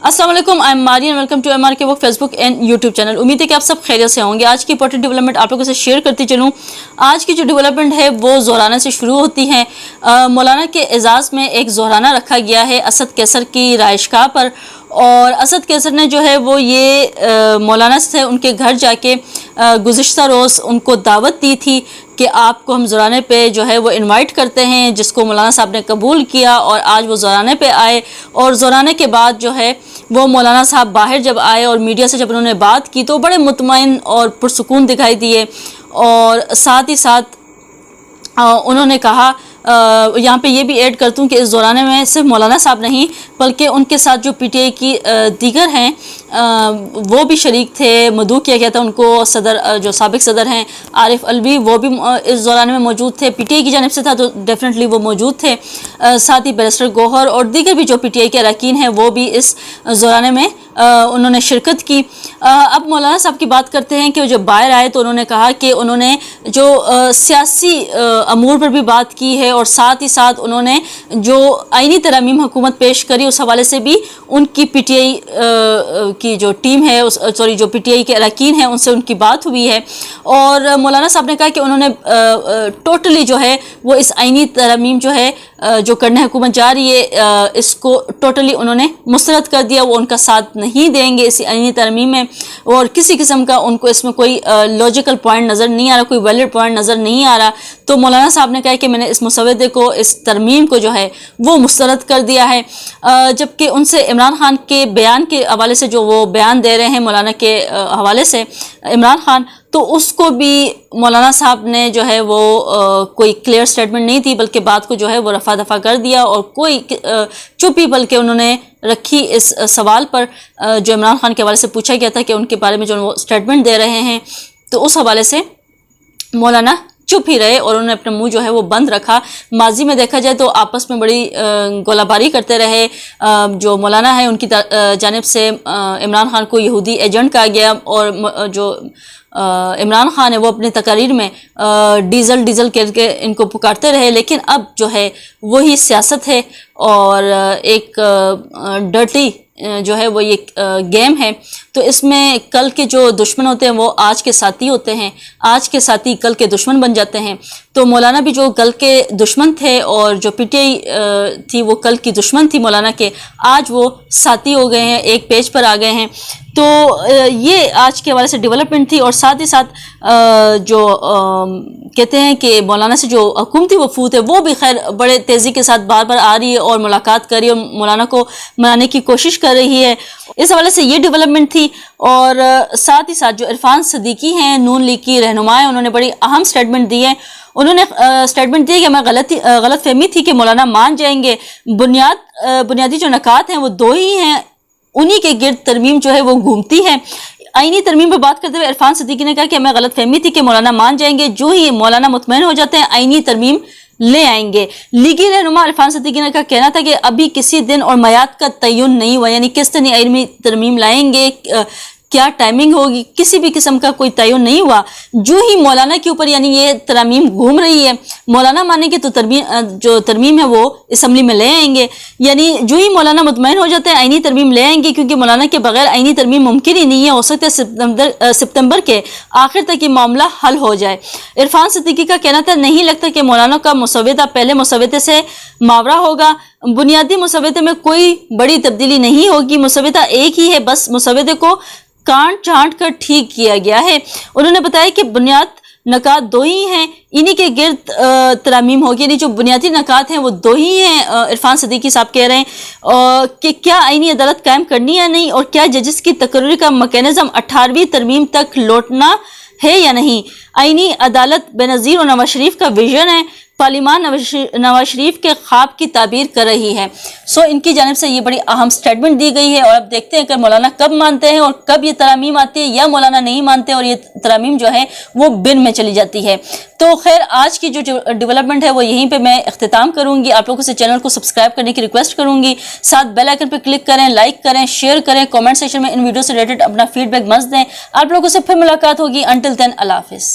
अस्सलाम वालेकुम, I am मारी एंड वेलकम टू MR के वो फेसबुक एंड यूट्यूब चैनल। उम्मीद है कि आप सब खैरियत से होंगे। आज की इंपॉर्टेंट डेवलपमेंट आप लोगों से शेयर करती चलूँ। आज की जो डेवलपमेंट है वो ज़ोराना से शुरू होती है। मौलाना के एजाज़ में एक ज़ोराना रखा गया है असद कैसर की राइशगाह पर, और असद कैसर ने जो है वो ये मौलाना से उनके घर जाके गुज़िश्ता रोज़ उनको दावत दी थी कि आपको हम ज़ोराने पे जो है वो इनवाइट करते हैं, जिसको मौलाना साहब ने कबूल किया और आज वो ज़ोराने पे आए। और ज़ोराने के बाद जो है वो मौलाना साहब बाहर जब आए और मीडिया से जब उन्होंने बात की तो बड़े मुतमईन और पुरसुकून दिखाई दिए, और साथ ही साथ उन्होंने कहा, यहाँ पे ये भी ऐड करता हूँ कि इस दौरान में सिर्फ मौलाना साहब नहीं बल्कि उनके साथ जो PTI की दीगर हैं वो भी शरीक थे। मदऊ किया गया था उनको। सदर जो साबिक सदर हैं आरिफ अलवी वो भी इस दौरान में मौजूद थे। PTI की जानिब से था तो डेफिनेटली वो मौजूद थे। साथ ही बैरिस्टर गौहर और दीगर भी जो PTI के अरकान हैं वो भी इस दौरान में उन्होंने शिरकत की। अब मौलाना साहब की बात करते हैं कि जब बाहर आए तो उन्होंने कहा कि उन्होंने जो सियासी अमूर पर भी बात की है और साथ ही साथ उन्होंने जो आईनी तरमीम हुकूमत पेश करी उस हवाले से भी उनकी PTI की जो टीम है जो PTI के अरकान हैं उनसे उनकी बात हुई है। और मौलाना साहब ने कहा कि उन्होंने टोटली जो है वो इस आईनी तरमीम जो है जो करने हुकूमत जा रही है इसको टोटली उन्होंने मुस्तरद कर दिया। वो उनका साथ नहीं देंगे इस आईनी तरमीम में, और किसी किस्म का उनको इसमें कोई लॉजिकल पॉइंट नज़र नहीं आ रहा, कोई वैलिड पॉइंट नज़र नहीं आ रहा। तो मौलाना साहब ने कहा कि मैंने इस मुसवदे को, इस तरमीम को जो है वो मुस्तरद कर दिया है। जबकि उनसे इमरान खान के बयान के हवाले से जो वो बयान दे रहे हैं मौलाना के हवाले से इमरान खान, तो उसको भी मौलाना साहब ने जो है वो कोई क्लियर स्टेटमेंट नहीं थी बल्कि बात को जो है वो रफा दफा कर दिया, और कोई चुप्पी बल्कि उन्होंने रखी इस सवाल पर जो इमरान खान के हवाले से पूछा गया था कि उनके बारे में जो वो स्टेटमेंट दे रहे हैं, तो उस हवाले से मौलाना चुप ही रहे और उन्होंने अपना मुंह जो है वो बंद रखा। माजी में देखा जाए तो आपस में बड़ी गोलाबारी करते रहे। जो मौलाना है उनकी जानिब से इमरान खान को यहूदी एजेंट कहा गया, और जो इमरान खान है वो अपनी तकारीर में डीज़ल करके इनको पुकारते रहे। लेकिन अब जो है वही सियासत है और एक डर्टी जो है वो ये गेम है। तो इसमें कल के जो दुश्मन होते हैं वो आज के साथी होते हैं, आज के साथी कल के दुश्मन बन जाते हैं। तो मौलाना भी जो कल के दुश्मन थे और जो PTI थी वो कल की दुश्मन थी मौलाना के, आज वो साथी हो गए हैं, एक पेज पर आ गए हैं। तो ये आज के हवाले से डेवलपमेंट थी। और साथ ही साथ जो कहते हैं कि मौलाना से जो हुकूमती वफूद है वो भी खैर बड़े तेज़ी के साथ बार बार आ रही है और मुलाकात कर रही है और मौलाना को मनाने की कोशिश कर रही है। इस हवाले से ये डेवलपमेंट थी। और साथ ही साथ जो इरफान सदीकी हैं नून लीग की रहनुमा हैं, उन्होंने बड़ी अहम स्टेटमेंट दी है। उन्होंने स्टेटमेंट दी कि हमें गलत फहमी थी कि मौलाना मान जाएंगे। बुनियादी जो नकात हैं वो दो ही हैं, उन्हीं के गिर्द तरमीम जो है वो घूमती है। आईनी तरमीम पर बात करते हुए इरफान सदीकी ने कहा कि हमें गलत फहमी थी कि मौलाना मान जाएंगे, जो ही मौलाना मुतमईन हो जाते हैं आईनी तरमीम ले आएंगे। लीगी रहनुमा इरफान सदीकी का कहना था कि अभी किसी दिन और मयाद का तयन नहीं हुआ, यानी किस दिन आईनी तरमीम लाएंगे, क्या टाइमिंग होगी, किसी भी किस्म का कोई तयन नहीं हुआ। जो ही मौलाना के ऊपर यानी ये तरमीम घूम रही है, मौलाना मानेंगे तो जो तरमीम है वो असम्बली में ले आएंगे। यानी जो ही मौलाना मुतमईन हो जाते हैं आईनी तरमीम ले आएंगे, क्योंकि मौलाना के बगैर आईनी तरमीम मुमकिन ही नहीं है। हो सकता है सितंबर के आखिर तक ये मामला हल हो जाए। इरफान सदीकी का कहना था नहीं लगता कि मौलाना का मुसवदा पहले मुसवदे से मावरा होगा। बुनियादी मुसवदे में कोई बड़ी तब्दीली नहीं होगी, मुसवदा एक ही है, बस मुसवदे को काट छांट कर ठीक किया गया है। उन्होंने बताया कि बुनियाद नकात दो ही हैं, इन्हीं के गिर्द तरामीम होगी, यानी जो बुनियादी नकात हैं वो दो ही हैं। इरफान सदीकी साहब कह रहे हैं कि क्या आईनी अदालत कायम करनी या नहीं, और क्या जजिस की तकर्री का मैकेनिज्म 18वीं तरमीम तक लौटना है या नहीं। आईनी अदालत बेनज़ीर और नवाज शरीफ का विजन है, पार्लिमान नवाज शरीफ के ख्वाब की ताबीर कर रही है। इनकी जानिब से ये बड़ी अहम स्टेटमेंट दी गई है। और अब देखते हैं कि मौलाना कब मानते हैं और कब ये तरामीम आती है, या मौलाना नहीं मानते और ये तरामीम जो है वो बिन में चली जाती है। तो खैर आज की जो डेवलपमेंट है वो यहीं पे मैं इख्तिताम करूंगी। आप लोगों से चैनल को सब्सक्राइब करने की रिक्वेस्ट करूंगी, साथ बेल आइकन पर क्लिक करें, लाइक करें, शेयर करें, कॉमेंट सेक्शन में इन वीडियो से रिलेटेड अपना फीडबैक मस्त दें। आप लोगों से फिर मुलाकात होगी। अंटिल देन अल्लाह हाफिज़।